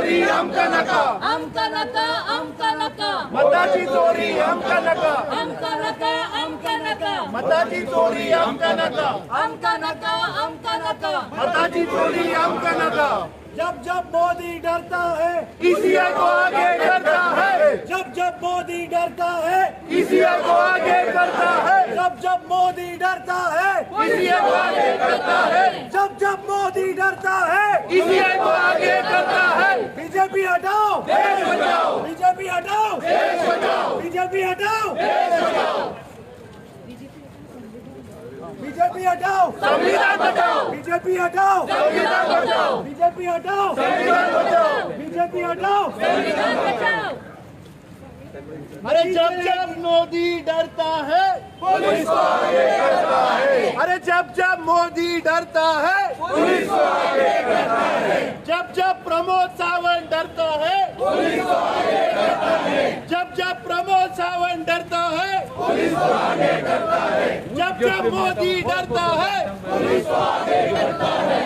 चोरी आमका नका, आमका नका, आमका नका, मताची चोरी आमका नका, आमका नका, आमका नका, मताची चोरी आमका नका, आमका नका, आमका नका, मताची चोरी आमका नका। जब जब मोदी डरता है ईसीआई को आगे करता है, जब जब मोदी डरता है ईसीआई को आगे करता है, जब जब मोदी डरता है ईसीआई को आगे करता है, जब जब मोदी डरता है ईसीआई को आगे करता है। बीजेपी हटाओ, देश बचाओ, बीजेपी हटाओ, देश बचाओ, बीजेपी हटाओ, देश बचाओ, बीजेपी हटाओ, संविधान बचाओ, बीजेपी हटाओ, संविधान बचाओ, बीजेपी हटाओ, संविधान बचाओ। बीजेपी हटाओ। संविधान बचाओ। अरे जब जब मोदी डरता है पुलिस को आगे करता है, अरे जब जब मोदी डरता है पुलिस को आगे करता है, जब जब प्रमोद सावंत डरता है पुलिस को आगे करता है, जब जब प्रमोद सावंत डरता है पुलिस को आगे करता है, जब जब मोदी डरता है पुलिस को आगे करता है।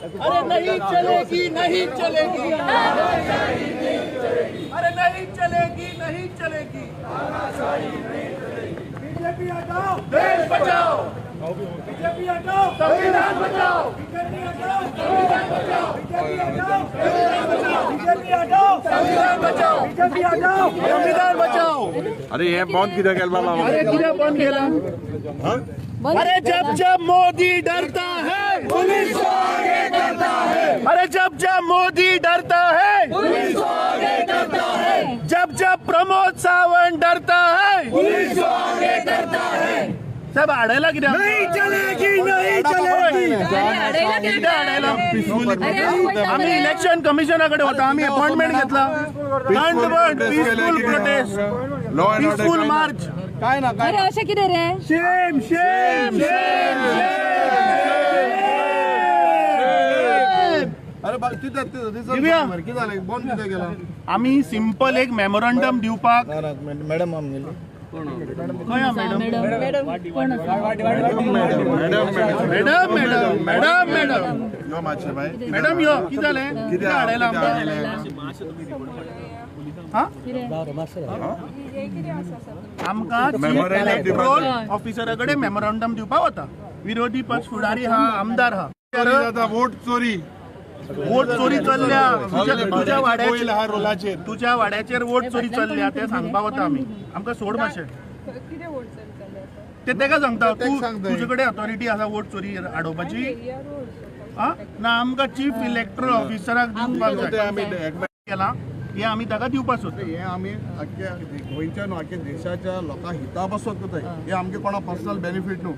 अरे नहीं चलेगी, नहीं चलेगी, अरे नहीं चलेगी, नहीं चलेगी। बीजेपी हटाओ, देश बचाओ, बीजेपी हटाओ, संविधान बचाओ, बीजेपी हटाओ, संविधान बचाओ, बीजेपी हटाओ, बीजेपी हटाओ, संविधान बचाओ, बीजेपी हटाओ। संविधान बचाओ। अरे हे बंद कित्याक केला बाबा? अरे किती बंद केला? अरे जब जब मोदी डरता है पुलिस को आगे करता है, अरे जब जब मोदी डरता है पुलिस को आगे करता है, जब जब प्रमोद सावंत डरता है पुलिस को आगे करता है। सब आडायला किती नहीं चलेगी, नहीं चलेगी। आम्ही इलेक्शन कमिशनाकडे होता, आम्ही अपॉइंटमेंट घेतला, peaceful prostate, law and peaceful order March. काय ना काय अरे असे किती रे? शेम शेम अरे तिथे दिव्या किती झालं बंद किती केला? आम्ही सिंपल एक मेमोरंडम दिवपाक मॅडम आम गेली खंय हा मॅडम? कोण असं? मॅडम मॅडम मॅडम मॅडम यो मातशे बाय मॅडम यो किती जालें? किती हाडायला आमकां? हा? आमकां चीफ इलेक्टोरल ऑफिसरा कडेन मेमोरंडम दिवपाक वता. विरोधी पक्ष फुडारी हा, आमदार हा. वोट चोरी वोट चोरी चल्ल्या, तुझ्या वाड्याचेर, हा रोलाचेर तुझ्या वाड्याचेर वोट चोरी चल्ल्या ते सांगपाक वता आमी. आमकां सोड मातशें. ते तेका सांगता, तू तुजे कडेन अथॉरिटी आसा वोट चोरी आडोवपाची? हा ना, आमकां चीफ इलेक्टोरल ऑफिसराक दिवपाक जाय. आम्ही केला हे आम्ही ताका दिवपाक सोदता. हे आम्ही अख्ख्या गोंयच्या न्हू अख्ख्या देशाच्या लोकांक हिता पासून करताय. हे आमगे कोणा पर्सनल बेनिफीट न्हू,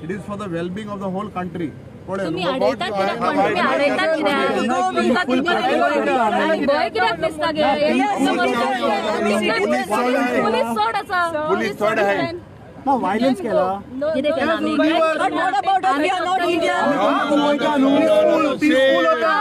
it is for the wellbeing of the whole country. तुम्ही आडयतात कित्याक? पण तुम्ही आडयतात कित्याक? तुमकां कितें भंय कित्याक दिसता गे? पुलीस चड आसा. पुलीस चड आहे. वायलन्स केला कितें केला आमी? पीसफुल होता.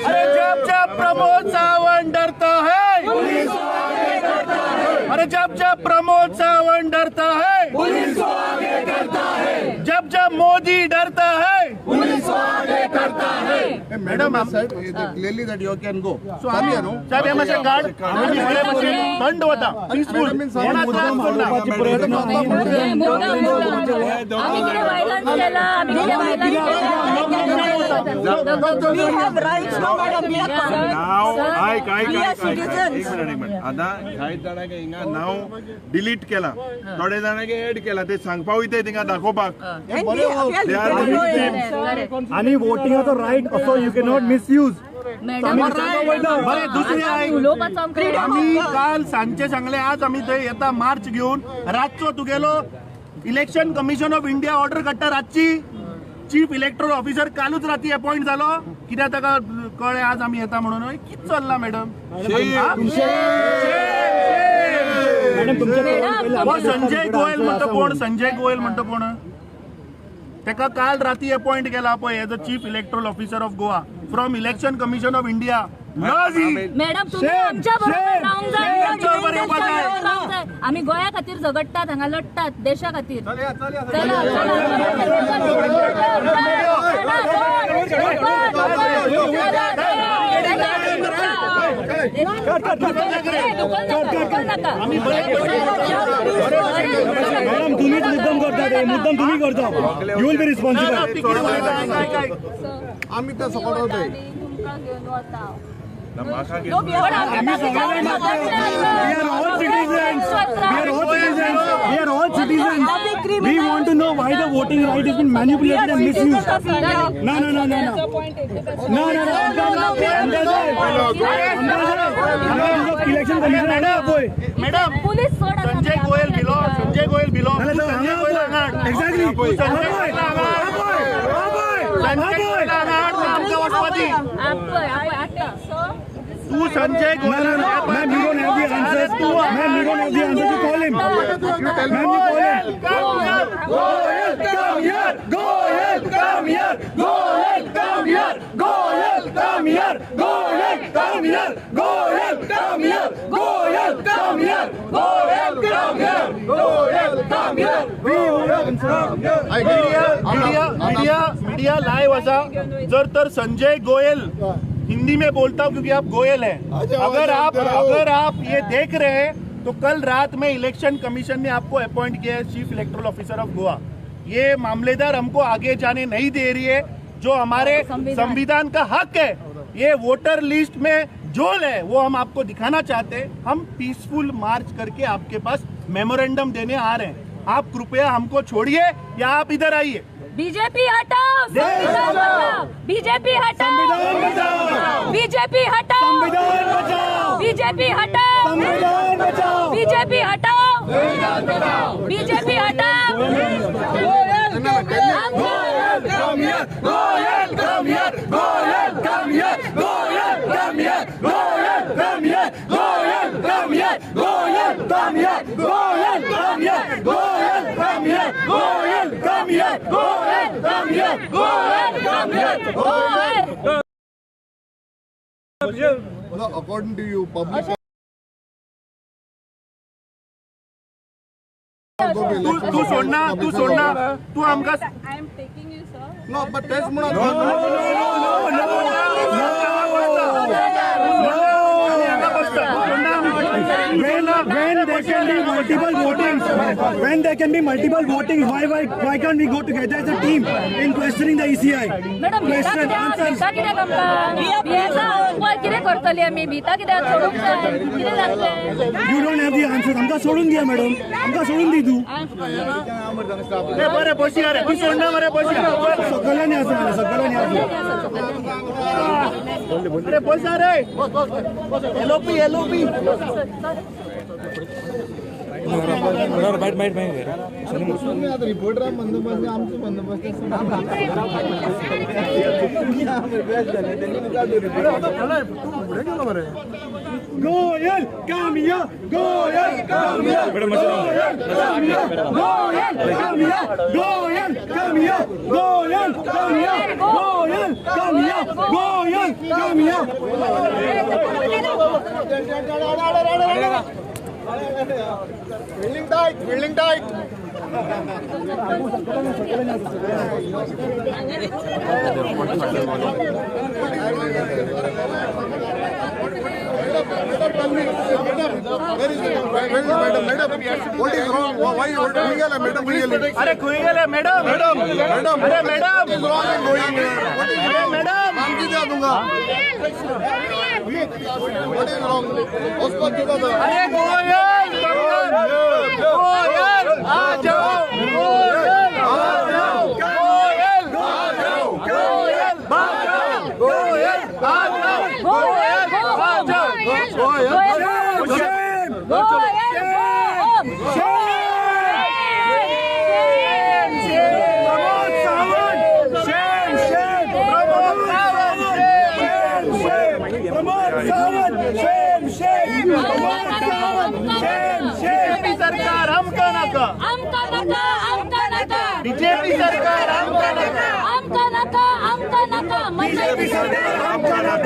अरे जब जब प्रमोद सावंत डरता है पुलिस को आगे करता है, अरे जब जब प्रमोद सावंत डरता है पुलिस को आगे करता है, जब जब मोदी डरता है पुलिस को आगे करता है. Madam clearly that you can go. So आम्ही साहेब हे मातशें गार्ड आम्ही बरे भशेन थंड वता, पीसफुल, कोणाक त्रास करना. आम्ही कितें वायलन्स केला? आमी कितें वायलन्स आता कांय जाणांक हिंगा नाव डिलीट केला, थोडे जाणांक ऍड केला, ते सांगपाक वयता थिंगा दाखोवपाक. आणि वोटिंगाचो राईट असो यू कॅन नॉट मिसयूज. बरे दुसरे आम्ही काल सांजचे सांगले, आज आम्ही थंय येता मार्च घेऊन. रातचो तुगेलो election commission of India order काडटा रातची. चीफ इलेक्टोरल ऑफिसर कालूच राती अपॉइंट जालो, कित्याक ताका कळ्ळें आज आमी येता म्हणून. कितें चल्ला मॅडम? संजय गोयल म्हणतो कोण? संजय गोयल म्हणतो कोण? ताका काल राती अपॉइंट केला पळय as a chief electoral officer of Goa from election commission of India. Madam तुम्ही आमच्या बरोबर रावंक जाय. आम्ही गोंया खातीर झगडटात, हांगा लढटात देशा खातीर. चला मॅडम तुम्हीच मुद्दाम करता ते मुद्दाम तुम्ही करता यू विल बी रिस्पॉन्सिबल आम्ही त्या सपोर्ट आहे We are all citizens. We want to know why the voting right has been manipulated and misused. No. Election commission आहे ना कोई. मैडम पोलीस सोडा संजय गोयल बिलॉन्ग संजय गोयल आंगाड Exactly. संजय गोयल आमचा वसवादी तू Sanjay Goyal Ma'am, you don't have the answers. Ma'am, you don't have the answers. You call him. Ma'am, you call him. Goyal, come here. Goyel, come here. Goyel, come here. Goyel, come here. Goyel, come here. Goyel, come here. Goyel, come here. Goyel, come here. Goyel, come here. Media live असा जर तर संजय गोयल हिंदी में बोलता हूँ क्योंकि आप गोयल हैं अगर आप ये देख रहे हैं तो कल रात में इलेक्शन कमीशन ने आपको अपॉइंट किया है chief electoral officer of Goa. ये मामलेदार हमको आगे जाने नहीं दे रही है जो हमारे संविधान का हक है। ये वोटर लिस्ट में झोल है वो हम आपको दिखाना चाहते हैं। हम पीसफुल मार्च करके आपके पास मेमोरेंडम देने आ रहे हैं। आप कृपया हमको छोड़िए या आप इधर आइए। बीजेपी हटाओ, संविधान बचाओ, बीजेपी हटाओ, बीजेपी हटाओ, बीजेपी हटाओ, बीजेपी हटाओ, बीजेपी हटाओ। Come here, Goyal, come here, Goyal, come here, Goyal, come here, Goyal, come here, Goyal, come here, Goyal, come here, Goyal, come here, Goyal, come here, Goyal, come here, Goyal, come here, Goyal, come here, Goyal. According to you, public. तू सोडना तू आमका No, but test म्हणून when there can be multiple votings, why can't we go together as a team in questioning the ECI? Madam भिता कित्याक कितें करतली आमी भिता कित्याक सोडूंक जाय कितें जातलें You don't have the answers. आमकां सोडून दिया मॅडम आमकां सोडून दी तू बरे बसी रे तू सोडना मरे बसी सगळ्यांनी असं अरे बसा रे एलओपी रिपोर्टर बंदोबस्त आमचं बंदोबस्त Goyal, come here. Goyal, come here. Goyal, come here. Goyal, come here. Goyal, come here. Goyal, come here. Goyal, come here. Goyal, come here. Building tight. Madam, what is wrong? Why you doing it, madam? अरे कोई गल है madam अरे madam What is wrong in going here? अरे madam नाम की दे दूंगा. What is wrong? उसको दिखा दो. अरे गोयल आ जाओ गोयल आ जाओ गोयल आ जाओ गोयल आ जाओ गोयल आ जाओ गोयल आ जाओ बीजेपी सरकार हमका नका बीजेपी सरकार हमका नका बीजेपी सरकार हमका नका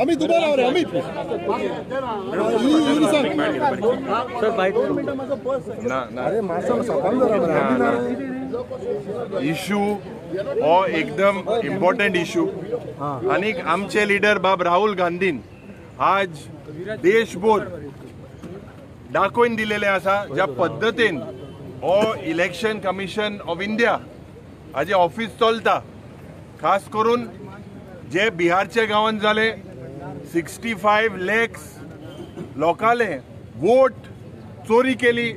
अमित उभा राहा रे अमित इशू हो एकदम इम्पॉर्टंट इशू आणि आमचे लीडर बाब राहुल गांधीन आज देशभर दाखवून दिलेले आसा ज्या पद्धतीन हो इलेक्शन कमिशन ऑफ इंडिया हाजे ऑफिस चलता. खास करून जे बिहारच्या गावांत जाले 65 लाख लोकांले वोट चोरी केली,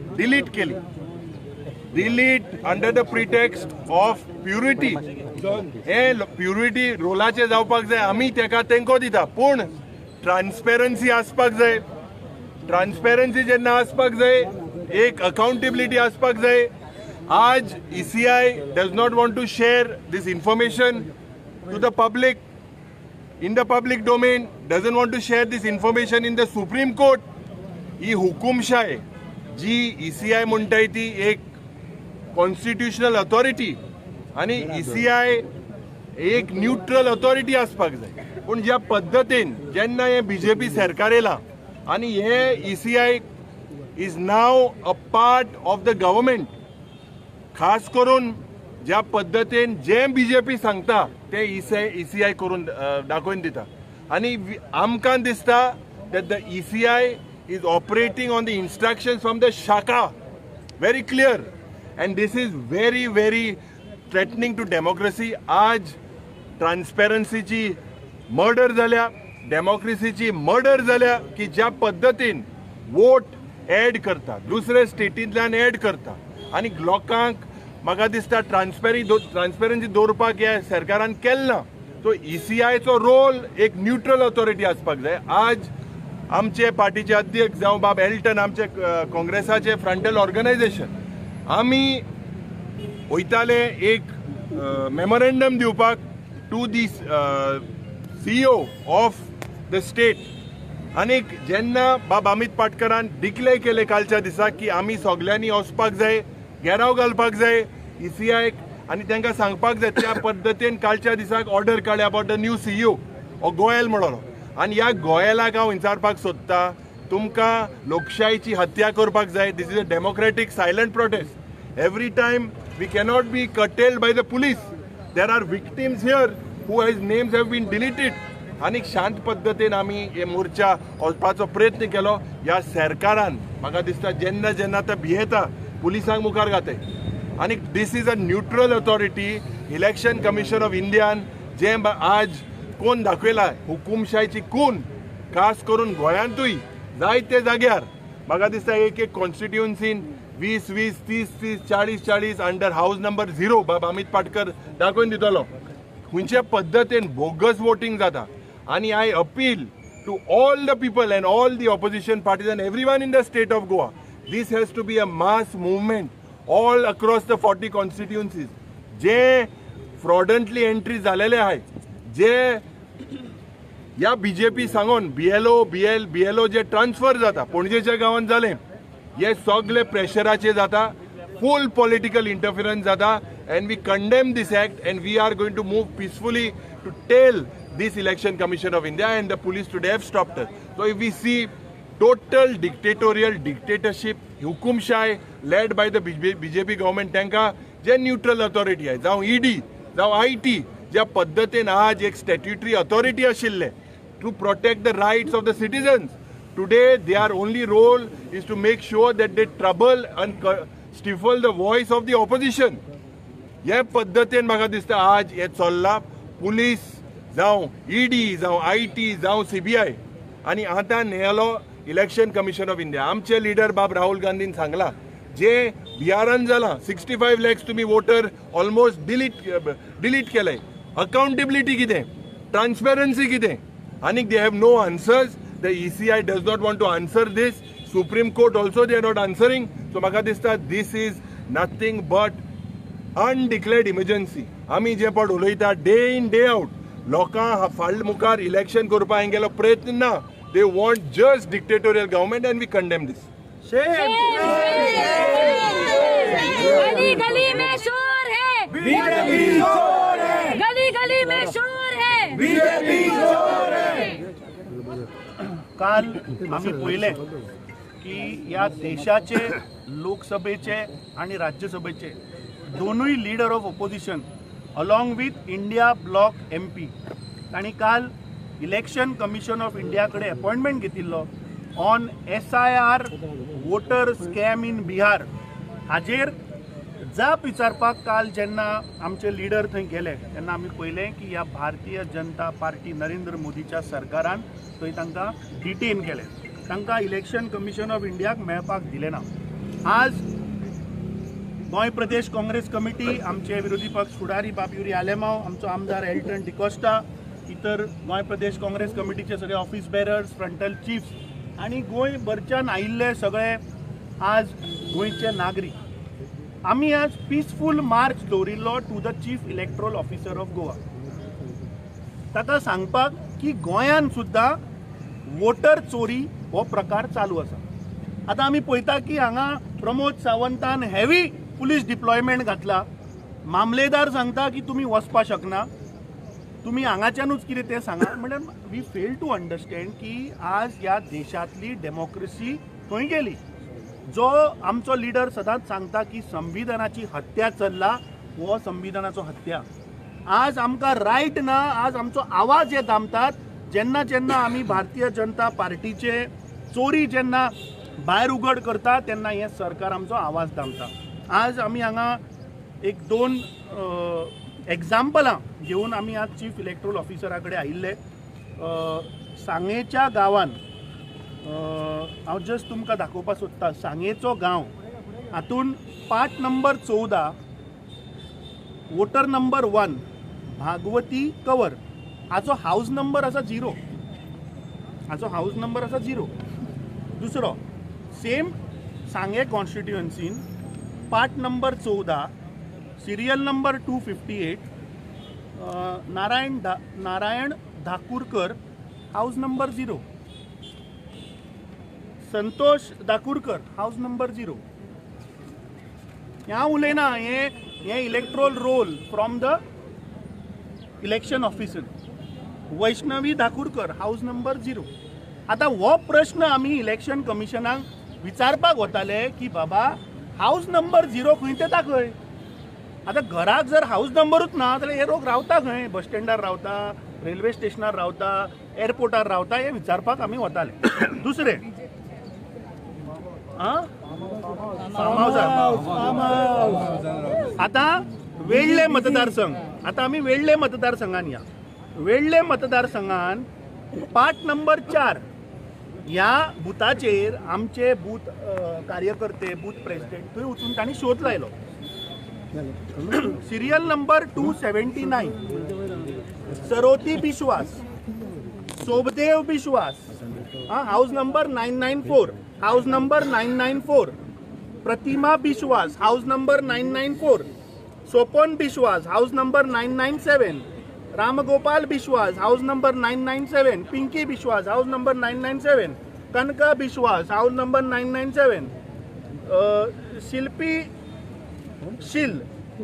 delete under the pretext of purity. हे प्युरिटी रोलाचे जावपाक जाय, आमी तेंको दिता, पूण ट्रान्सपेरन्सी आसपाक जाय. ट्रान्सपेरन्सी जेन्ना आसपाक जाय, एक अकाउंटेबिलिटी आसपाक जाय. आज ECI does not want to share this information to the public in the public domain, doesn't want to share this information in the Supreme Court. ही हुकुमशाही जी ECI म्हणटाय ती एक कॉन्स्टिट्युशनल अथॉरिटी आणि ECI एक न्यूट्रल अथॉरिटी आसपाक जाय. पूण ज्या पद्धतीन जेन्ना हे BJP सरकार येला आणि हे ECI is now a part of the government, खास करून ज्या पद्धतीन जे BJP सांगता ते ECI करून दाखोवन दिता. आणि आमकां दिसता that the ECI is operating on the instructions from the Shaka, very clear, and this is very very threatening to democracy. आज ट्रान्सपेरन्सीची मर्डर जाल्या, डेमोक्रेसीची मर्डर जाल्या की ज्या पद्धतीन वोट ऍड करता, दुसरे स्टेटींतल्यान ऍड करता आणि लोकांक म्हाका दिसता ट्रान्सपेरन्सी दवरपाक ह्या सरकारान केलें ना. तो ECIचो रोल एक न्यूट्रल अथॉरिटी आसपाक जाय. आज आमचे पार्टीचे अध्यक्ष जावं बाब एल्टन, आमचे काँग्रेसाचे फ्रंटल ऑर्गनायझेशन, आमी वयताले एक मेमोरेंडम दिवपाक to the CEO of the state. आनीक जेन्ना बाब अमित पाटकरान डिक्लेअर केले कालच्या दिसा की आमी सगळ्यांनी वचपाक जाय, घेराव घालपाक जाय ECI आणि तांकां सांगपाक जाय, त्या पद्दतीन कालच्या दिसाक ऑर्डर काडल्या अबाउट द न्यू CEO हो गोयल म्हणलो. आणि ह्या गोयलाक हांव विचारपाक सोदता, तुमकां लोकशायेची हत्या करपाक जाय. This is a democratic silent protest. Every time we cannot be curtailed by the police. There are victims here who whose names have been deleted. आणि शांत पद्दतीन आमी हे मोर्चा वचपाचो प्रयत्न केलो. ह्या सरकारान म्हाका दिसता जेन्ना जेन्ना ते भियेता पुलिसांक मुखार घाताय. आणि this is a neutral authority. Election commission of इंडियान जे आज कोण दाखयला हुकुमशाहीची खून, खास करून गोंयांतूय जायते जाग्यार म्हाका दिसता एक कॉन्स्टिट्युएन्सीन 20-20, 30-30, 40-40 अंडर हाऊस नंबर 0 बाब अमित पाटकर दाखोवन दितलो खंयचे पद्दतीन बोगस वोटिंग जाता. आणि I appeal to all the people and all the opposition parties and everyone in the state of Goa, this has to be a mass movement all across the 40 constituencies. जे fraudulently entry झालेले आहे, जे या BJP सांगून BLO जे transfer जाता पणजेच्या गावांत जाले, हे सगळे प्रेशराचे जाता, फुल पॉलिटिकल इंटरफिरन्स जाता. and we condemn this act and we are going to move peacefully to tell this election commission of India and the police today have stopped us. So if we see total dictatorship, hukumshai led by the BJP government, तांकां जे neutral authority आहे, जावं ED जावं IT, ज्या पद्धतीन आज एक statutory authority आशिल्ले to protect the rights of the citizens, today their only role is to make sure that they trouble and stifle the voice of the opposition. ह्या पद्धतीन म्हाका दिसता आज हे चल्ला. पुलीस जावं ED जावं IT जावं CBI आणि आतां नेलो इलेक्शन कमिशन ऑफ इंडिया. आमचे लीडर बाब राहुल गांधीन सांगला जे बिहारान जाला 65 lakhs तुम्ही वोटर ऑलमोस्ट डिलीट केले. अकाउंटेबिलिटी कितें, ट्रान्सपेरन्सी कितें, आणि they have no answers. The ECI does not want to answer this. Supreme court also they are not answering. So म्हाका दिसता this is nothing but undeclared emergency. आमी जे पड उलयता डे इन डे आउट, लोकां फाळ मुखार इलेक्शन करपाक हांगेलो प्रयत्न ना. They want just dictatorial government and we condemn this. गली गली में शोर है, बीजेपी शोर है, गली गली में शोर है, बीजेपी शोर है. काल आम्ही पहिले की या देशाचे लोकसभेचे आणि राज्यसभेचे दोनूय leader of opposition along with India block MP तांणी काल इलेक्शन कमिशन ऑफ इंडिया कडेन अपॉइंटमेंट घेतिल्लो on SIR voter scam in Bihar हाजेर जाप विचारपाक काल जेन्ना आमचे लिडर थंय गेले तेन्ना आमी पळयलें की ह्या भारतीय जनता पार्टी नरेंद्र मोदीच्या सरकारान थंय तांकां डिटेन केले, तांकां इलेक्शन कमिशन ऑफ इंडियाक मेळपाक दिलें ना. आज गोंय प्रदेश काँग्रेस कमिटी, आमचे विरोधी पक्ष फुडारी बाबुरी आलेमांव, आमचो आमदार एल्टन डिकोस्टा, इतर गोंय प्रदेश काँग्रेस कमिटीचे सगळे ऑफिस बेरर्स, फ्रंटल चीफ्स आनी गोंयभरच्यान आयिल्ले सगळे आज गोंयचे नागरीक, आमी आज पिसफूल मार्च दवरिल्लो to the chief electoral officer of Goa. ताका सांगपाक की गोंयान सुद्दां वोटर चोरी हो प्रकार चालू आसा. आतां आमी पळयता की हांगा प्रमोद सावंतान हेवी पुलीस डिप्लॉयमेंट घातला. मामलेदार सांगता की तुमी वचपाक शकना, तुमी हांगाच्यानूच कितें तें सांगा. म्हणल्यार वी फेल टू अंडरस्टँड की आज ह्या देशांतली डेमोक्रेसी खंय गेली. जो आमचो लिडर सदांच सांगता की संविधानाची हत्या चल्ला, हो संविधानाचो हत्या. आज आमकां रायट ना, आज आमचो आवाज हे दामतात. जेन्ना जेन्ना आमी भारतीय जनता पार्टीचे चोरी जेन्ना भायर उघड करता तेन्ना हे सरकार आमचो आवाज दामता. आज आमी हांगा एक दोन एग्जाम्पलां घेवन आमी आज चीफ इलेक्टोरल ऑफिसरा कडेन आयिल्ले. सांगेच्या गांवान हांव जस्ट तुमकां दाखोवपाक सोदता. सांगेचो गांव, हातून पार्ट नंबर 14 वोटर नंबर 1 भागवती कंवर, हाचो हाऊस नंबर आसा 0, हाचो हाऊस नंबर आसा 0. दुसरो सेम सांगे कॉन्स्टिट्युएन्सीन part number 14 serial number 258 Narayan Dhakurkar, house number 0. Santosh Dakurkar, house number 0. हांव उलयना, हे electoral roll from the election officer. Vaishnavi Dhakurkar, house number 0. आता हो प्रश्न आमी इलेक्शन कमिशनाक विचारपाक वताले की बाबा हाऊस नंबर 0 खंय ते दाखय. आता घराक जर हाऊस नंबरूच ना जाल्यार हे लोक रावता खंय? बस स्टँडार रावता, रेल्वे स्टेशनार रावता, एअरपोर्टार रावता, हे विचारपाक आमी वताले. दुसरे आता वेळ्ळे मतदारसंघ, आता आमी वेळ्ळे मतदारसंघान या. वेळ्ळे मतदारसंघान पार्ट नंबर 4 ह्या बुथाचेर आमचे बूथ कार्यकर्ते, बूथ प्रेसिडेंट थंय वचून तांणी शोध लायलो. सिरियल नंबर 279 सरोती बिश्वास, सोबदेव बिश्वास, हाऊस नंबर 994, हाऊस नंबर 994. प्रतिमा बिश्वास, हाऊस नंबर 994. सोपन बिश्वास, हाऊस नंबर 997. रामगोपाल बिश्वास, हाऊस नंबर 997. पिंकी बिश्वास, हाऊस नंबर 997. कनका बिश्वास, हाऊस नंबर 997. शिल्पी शील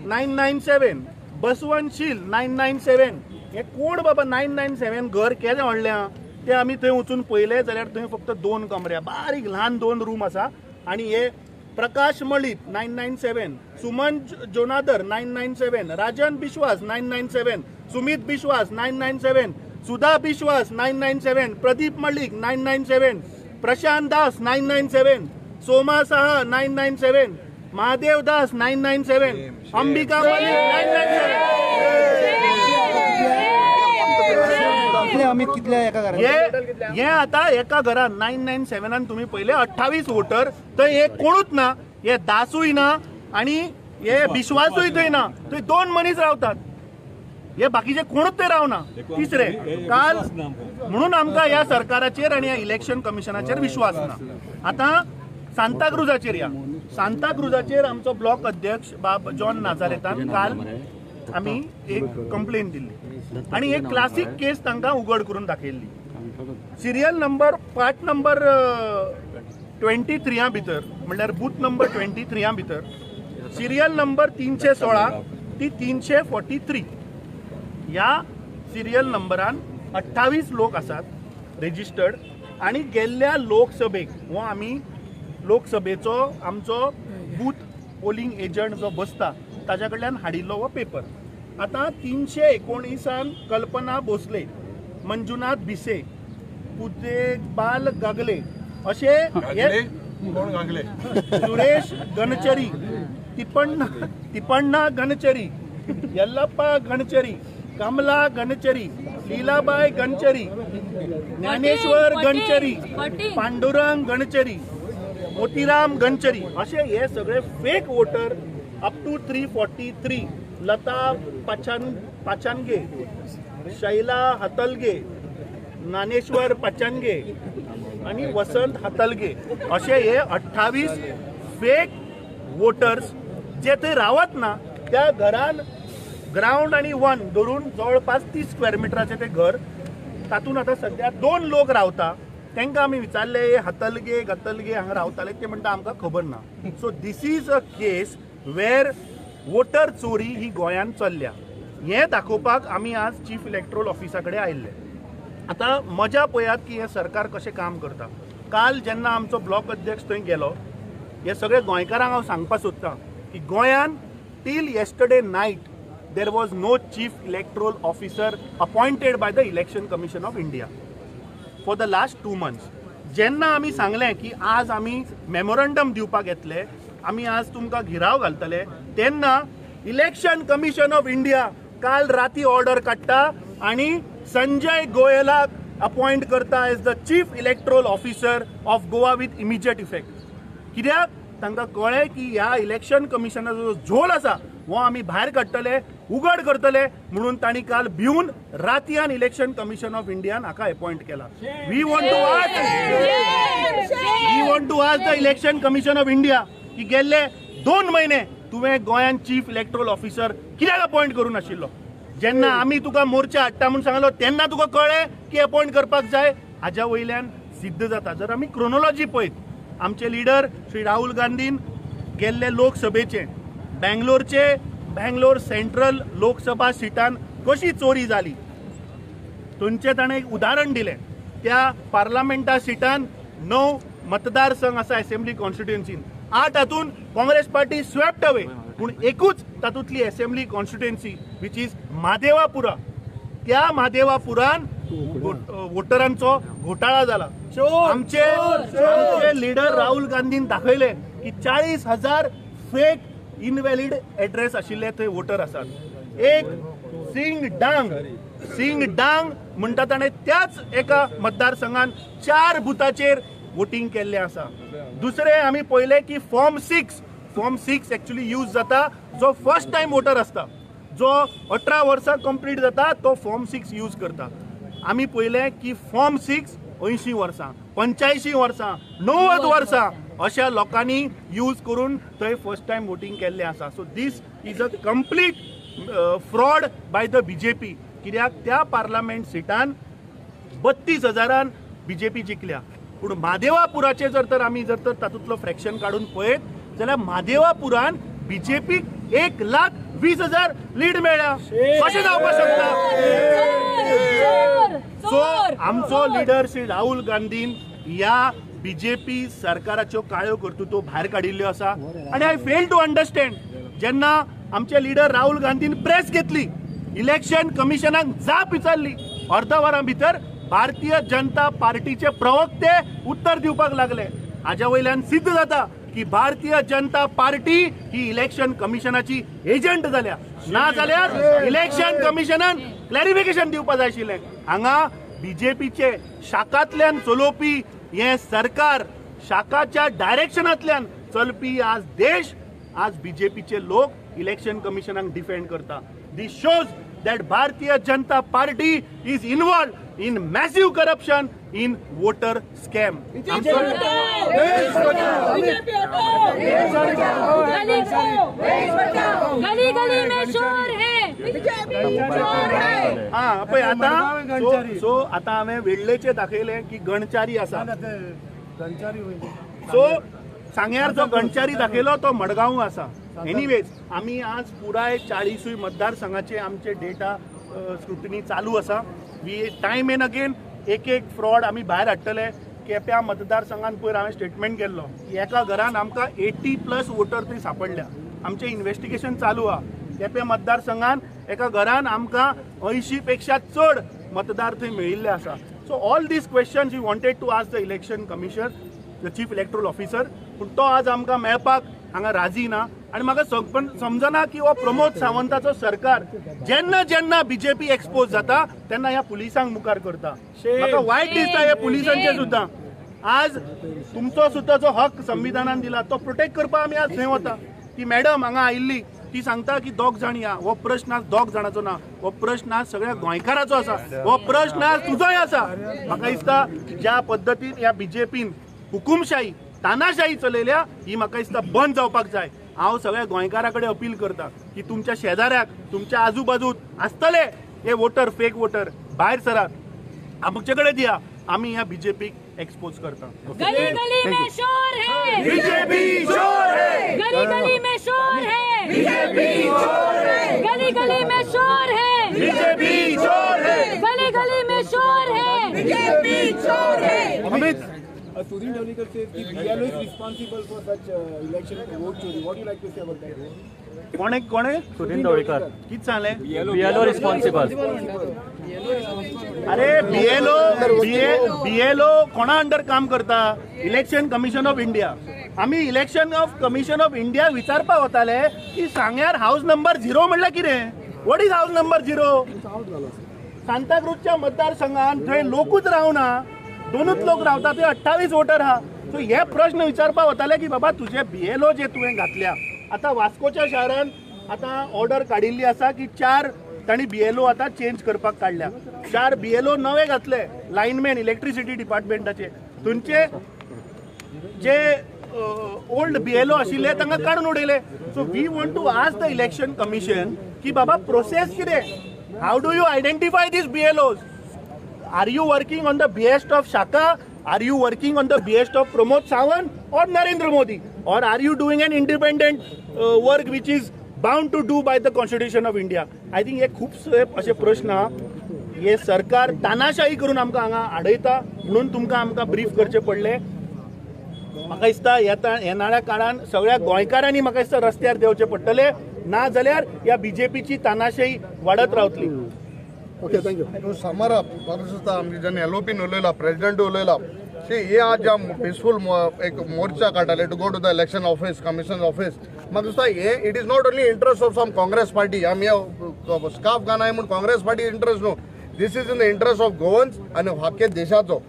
997. बसवंत शील 997. हे कोण बाबा 997 घर केदें व्हडलें ते आमी थंय वचून पळयले जाल्यार थंय फक्त 2 कमरे, बारीक ल्हान 2 रूम आसा. आनी हे प्रकाश मळीत 997, सुमन जोनादर 997, राजन बिश्वास 997, सुमित बिश्वास 997, सुधा बिश्वास 997, प्रदीप मलिक 997, प्रशांत दास 997, सोमा साहा 997, महादेव दास 997, अंबिका मलिक 997. हे आता एका घरात 997 तुम्ही पहिले 28 वोटर, तर हे कोणूच ना, हे दासूय ना आणि हे विश्वासूय थंय ना, थंय 2 मनीस रावतात. हे बाकीचे कोणूच ते रावना. तिसरे काल म्हणून आमकां ह्या सरकाराचेर आणि ह्या इलेक्शन कमिशनाचेर विश्वास ना. आता सांताक्रुजाचेर या. सांताक्रुजाचेर आमचो ब्लॉक अध्यक्ष बाब जॉन नाझारेतान काल आमी एक कंप्लेन दिल्ली आणि एक क्लासिक केस तांकां उघड करून दाखयल्ली. सिरियल नंबर पार्ट नंबर 23 भितर, म्हणल्यार बूथ नंबर 23 भितर सिरियल नंबर 316 ती 343 ह्या सिरियल नंबरान 28 लोक आसात रेजिस्टर्ड आणि गेल्ल्या लोकसभेक हो आमी लोकसभेचो आमचो बूथ पोलिंग एजंट जो बसता ताच्या कडल्यान हाडिल्लो हो पेपर. आता 319 कल्पना भोसले, मंजुनाथ भिसे, पुतेबाल गागले अशे कोण गांगले सुरेश गणचरी, तिपण्णा गणचरी, यल्लप्पा गणचरी, कमला गणचरी, लीलाबाई गणचरी, ज्ञानेश्वर गणचरी, पांडुरंग गणचरी, मोतीराम गणचरी असे हे सगळे fake voter up to 343. Lata Pachange, Shaila Hatalge, Dnyaneshwar Pachange आणि वसंत हतलगे असे हे 28 फेक वोटर्स जे थंय रावत ना त्या घरान ग्राउंड आणि वन धरून जवळपास 30 स्क्वेअर मिटराचे ते घर. तातून आता सध्या 2 लोक रावता. तांकां आमी विचारले हतलगे गतलगे हांगा रावताले ते म्हणटा आमकां खबर ना. So this is a case where voter चोरी ही गोंयांत चल्ल्या. हें दाखोवपाक आमी आज चीफ इलेक्टोरल ऑफिसा कडेन आयिल्ले. आता मजा पळयात की हे सरकार कशें काम करता. काल जेन्ना आमचो ब्लॉक अध्यक्ष थंय गेलो हे सगळे गोंयकारांक हांव सांगपाक सोदतां की गोंयांत till yesterday night there was no chief electoral officer appointed by the election commission of India for the last 2 months. जेन्ना आमी सांगलें की आज आमी मेमोरंडम दिवपाक येतले, आमी आज तुमकां घिराव घालतले, तेन्ना इलेक्शन कमिशन ऑफ इंडिया काल राती ऑर्डर काडटा आणि संजय गोयलाक अपॉइंट करता as the chief electoral officer of Goa with immediate effect. कित्याक तांकां कळ्ळें की ह्या इलेक्शन कमिशनाचो जो झोल आसा हो आमी भायर काडटले, उघड करतले म्हणून तांणी काल भिवन रातयान इलेक्शन कमिशन ऑफ इंडियान हाका अपॉइंट केला. We want to ask the election commission of India की गेल्ले 2 महिने तुवें गोंयान चीफ इलेक्टोरल ऑफिसर कित्याक अपॉइंट करूं नाशिल्लो. जेन्ना आमी तुका मोर्चा हाडटा म्हणून सांगलो तेन्ना तुका कळ्ळें की अपॉइंट करपाक जाय. हाज्या वयल्यान सिद्ध जाता. जर आमी क्रोनोलॉजी पळयत आमचे लिडर श्री राहुल गांधीन गेल्ले लोकसभेचे बँगलोर सेंट्रल लोकसभा सिटान कशी चोरी जाली थंयचे ताणें एक उदाहरण दिलें. त्या पार्लमेंटा सिटान 9 मतदारसंघ आसा असेंब्ली कॉन्स्टिट्युएन्सीन. 8 हातून काँग्रेस पार्टी स्वेप्ट अवे पूण एकूच तातूंतली असेंब्ली कॉन्स्टिट्युएन्सी विच इज म्हादेवापुरा. त्या म्हादेवापुरान वोटरांचो घोटाळा जाला. आमचे लिडर राहुल गांधीन दाखयले की 40,000 फेक इनवॅलिड एड्रेस आशिल्ले थंय वोटर आसात. एक सिंग डांग म्हणटा ताणें त्याच एका मतदारसंघान 4 बुथाचेर वोटिंग केल्लें आसा. दुसरे आमी पळयले की फॉर्म 6 एक्चुअली यूज जाता जो फर्स्ट टायम वोटर आसता, जो 18 वर्सां कंप्लीट जाता तो फॉर्म 6 यूज करता. आमी पळयलें की फॉर्म 6 80 वर्सां, 85 वर्सां, 90 वर्सां अशा लोकांनी यूज करून थंय फर्स्ट टायम वोटिंग केल्लें आसा. So this is a complete fraud by the BJP. कित्याक त्या पार्लमेंट सिटान 32,000 बीजेपी जिखल्या. पूण म्हादेवापुराचे जर आमी तातूंतलो फ्रॅक्शन काडून पळयत जाल्यार म्हादेवापुरान बीजेपीक 1,20,000 लीड मेळ्ळ्या. कशें जावपाक शकता. सो आमचो लिडर श्री राहुल गांधीन ह्या बीजेपी सरकाराच्यो काळ्यो कर्तुत्व भायर काडिल्ल्यो आसा. आनी आय फेल टू अंडरस्टँड जेन्ना आमचे लिडर राहुल गांधीन प्रेस घेतली, इलेक्शन कमिशनाक जाप विचारली, अर्द वरां भितर भारतीय जनता पार्टीचे प्रवक्ते उत्तर दिवपाक लागले. हाज्या वयल्यान सिद्ध जाता की भारतीय जनता पार्टी ही इलेक्शन कमिशनाची एजंट जाल्या. ना जाल्यार इलेक्शन कमिशनान क्लॅरिफिकेशन दिवपाक जाय आशिल्लें. हांगा बीजेपीचे शाखांतल्यान चलोवपी हे सरकार, शाखाच्या डायरेक्शनांतल्यान चलपी आज देश, आज बीजेपीचे लोक इलेक्शन कमिशनाक डिफेंड करता. दिस shows that Bharatiya Janata Party is involved in massive corruption in voter scam. गली में शोर है. सो आता हांवें वेळ्ळेचे दाखयलें की गणचारी आसा. सो सांग्यार जो गणचारी दाखयलो तो मडगांव आसा. एनिवेज आमी आज पुराय 40 मतदारसंघाचे आमचे डेटा स्क्रुटिनी चालू आसा. वी टायम एंड अगेन एक फ्रॉड आमी भायर हाडटले. केप्यां मतदारसंघात पयर हांवें स्टेटमेंट केल्लो की एका घरान आमकां 80+ वोटर थंय सांपडल्या. आमचें इन्व्हेस्टिगेशन चालू आहा. केप्यां मतदारसंघात एका घरान आमकां 80 पेक्षा चड मतदार थंय मेळिल्ले आसा. So all this questions we wanted to ask the election commissioner, the chief electoral officer, पूण तो आज आमकां मेळपाक हांगा राजी ना. आनी म्हाका समजना की हो प्रमोद सावंताचो सरकार जेन्ना जेन्ना बीजेपी एक्सपोज जाता तेन्ना ह्या पुलिसांक मुखार करता. म्हाका वायट दिसता हे पुलिसांचे सुद्दां. आज तुमचो सुद्दां जो हक संविधानान दिला तो प्रोटेक्ट करपाक आमी आज थंय वता. ती मॅडम हांगा आयिल्ली ती सांगता की दोग जाणी या. हो प्रश्न आज दोग जाणांचो ना, हो प्रश्न आज सगळ्या गोंयकाराचो आसा, हो प्रश्न आज तुजोय आसा. म्हाका दिसता ज्या पद्दतीन ह्या बीजेपीन हुकुमशाही तानाशाही चलयल्या ही म्हाका दिसता बंद जावपाक जाय. हांव सगळ्या गोंयकारा कडेन अपील करता की तुमच्या शेजाऱ्याक तुमच्या आजूबाजूक आसतले हे वोटर, फेक वोटर, भायर सरात, आमचे कडेन दिया. आमी ह्या बीजेपीक एक्सपोज करता. गली गली में शोर है, बीजेपी चोर है, गली गली में शोर है, बीजेपी चोर है, गली गली में शोर है, बीजेपी चोर है, गली गली में शोर है, बीजेपी चोर है. Amit Sudhin Dhalikar says that BLO is responsible for such election vote chori. What do you like to say about that? कोणे सुधीर ढवळीकर किती सांगले? BLO responsible. अरे बीएलओ कोणा अंडर काम करता? Election commission of India. आम्ही इलेक्शन कमिशन ऑफ इंडिया विचारपाक वताले की सांग्यार हाऊस नंबर 0 म्हणल्यार कितें? What is house number 0? सांताक्रूजच्या मतदारसंघात थंय लोकूच रावना, दोनूच लोक रावता, ते 28 वोटर आहा. सो हे प्रश्न विचारपाक वताले की बाबा तुझे बीएलओ जे तुवें घातल्या, आता वास्कोच्या शारान आता ऑर्डर काडिल्ली आसा की 4 तांणी बीएलओ आता चेंज करपाक काडल्या. 4 बीएलओ नवे घातले, लायनमॅन इलेक्ट्रिसिटी डिपार्टमेंटाचे. तुमचे जे ओल्ड बीएलओ आशिल्ले तांकां काडून उडयले. So we want to ask the election commission की बाबा प्रोसेस कितें? How do you identify these BLOs? Are you working on the behest of Shaka? Are you working on the behest of Pramod Sawant or Narendra Modi? Or are you doing an independent work which is bound to do by the Constitution of India? I think हे खूप असे प्रश्न हे सरकार तानाशाही करून आमकां हांगा आडयता म्हणून तुमकां आमकां ब्रीफ करचे पडले. म्हाका दिसता येणाऱ्या काळान सगळ्या गोंयकारांनी म्हाका दिसता रस्त्यार देवचे पडटले, ना जाल्यार ह्या बीजेपीची तानाशाही वाडत रावतली. Okay thank you. To sum up म्हाका दिसता आमचे जेन्ना एलओपीन उलयला, प्रेसिडेंट उलयला, हे आज जे पिसफूल एक मोर्चा काडटाले to go to the election office, commission office, म्हाका दिसता हे it is not only interest of some Congress party. आमी स्काफ घालनाय म्हूण काँग्रेस पार्टी इंटरेस्ट न्हू. This is in the interest of Goans आनी आख्या देशाचो.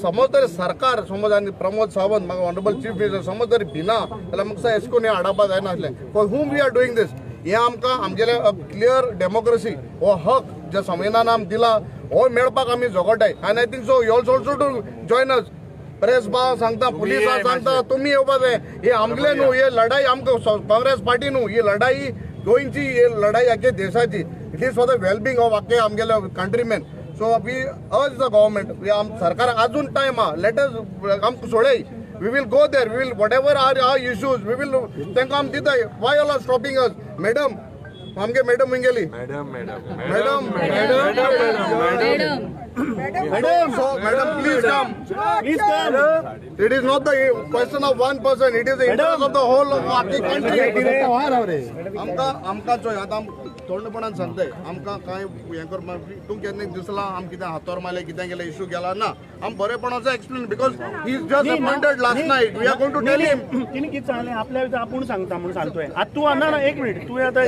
समज तरी सरकार समज आनी प्रमोद सावंत म्हाका ऑनरेबल चीफ मिनिस्टर समज तरी भिना जाल्यार म्हाका दिसता एशकोन हे हाडपा जायनासलें. For whom we are doing this. हे आमकां आमगेले क्लियर डेमोक्रेसी हो हक जे संविधान आमकां दिला हो मेळपाक आमी झगडटाय. आनी I think so you also to join us. Press बा सांगता, पुलिसां सांगता, तुमी येवपा जाय. हे आमगेले न्हू, हे लढाई आमकां काँग्रेस पार्टी न्हू, ही लढाई गोंयची, ही लढाई आख्या देशाची. It is for the wellbeing of आख्या आमगेले countryman. So we urge the government, सरकार अजून टायम हा, लेट अस आमकां सोडय. We will go there. We will whatever are our issues. We will think am dida. Why all are stopping us, madam? आमगे madam इंगेली. Madam. So madam, please come. Please come. It is not the question of one person. It is the interest of the whole of the country. आमका जो आता तोंडपणान सांगताय आमकां कांय हें करपा तूं केन्ना दिसला आम कितें हातोर मारले कितें केलें इशू गेला ना. आम बरेपणाचो explain because he is just appointed last night. We are going to tell him. तिने कितें सांगलें आपल्या भितर आपूण सांगता म्हणून सांगतोय. आतां तूं ना एक मिनिट, तुवें आतां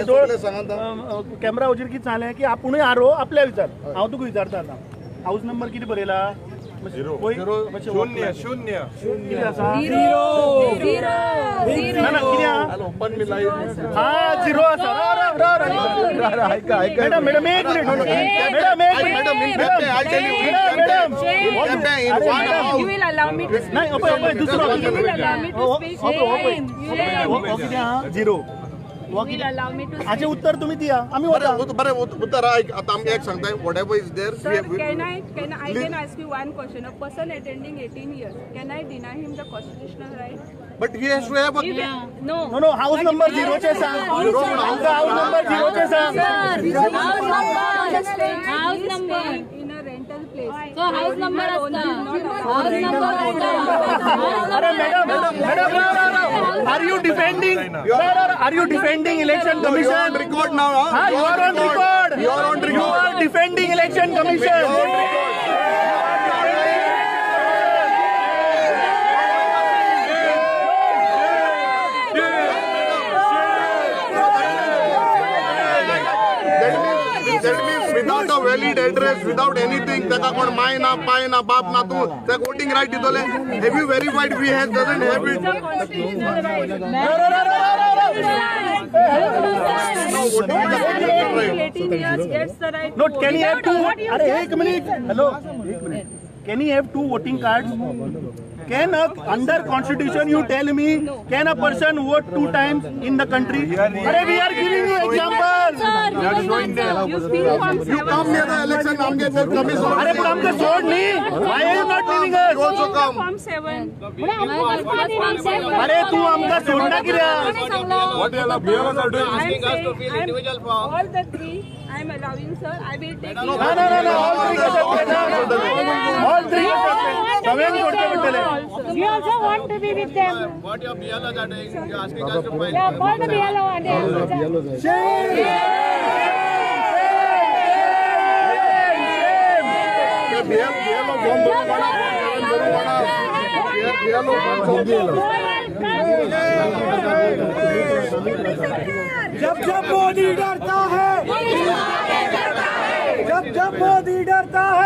कॅमेरा वचेर कितें सांगलें की आपुणूय आरो आपल्या विचार. हांव तुका विचारता आतां हाऊस नंबर किती बरयला? 0 शून्य किती आसा? 0 ना किती आहा? ओपन मी लाईव्ह. हा 0 आसा. मॅडम एक minute. Madam You will allow me to speak. नाही दुसरो You will allow me to speak. किती आहा? 0. You will allow me to speak. हाचे उत्तर तुम्ही दिया. आम्ही वता. बरें उत्तर ऐक. आता आमकां एक सांगताय whatever is there. Sir, can I ask you one question? A person attending 18 years, can I deny him the constitutional right? But he has to have a No. House number 0 चे सांग. हाऊस नंबर 0 चे सांग. House number. In a rental place. place. So house number असता. House number असता. अरे madam are you defending election commission record now you are on record. You are on record. You are defending election commission. That means without a valid address, without anything, taka kon mai na, pai na, baap na tu, tak voting right dole. Have you verified we has doesn't have it? It's a constitutional right. No, voting is a constitutional right. 18 years gets the right No, to can he vote. have two? अरे एक minute. Hello. Can he have two voting cards? Can under constitution you tell me can a person vote 2 times in the country? अरे we are giving you example. You speak from You come near the election, I'm getting commission. अरे पण आमचं सोड नाही. Why are you not leaving us? You also come. Form 7. अरे तू आमका सोडना कित्याक? All the 3 I am allowing, sir. I will take No. All three सगळ्यांनी सोडचे पडटले. We also want to be with them. What your BLOs are doing? You're asking us to find. Yeah, call the BLO and जब मोदी डरता है, जब मोदी डरता है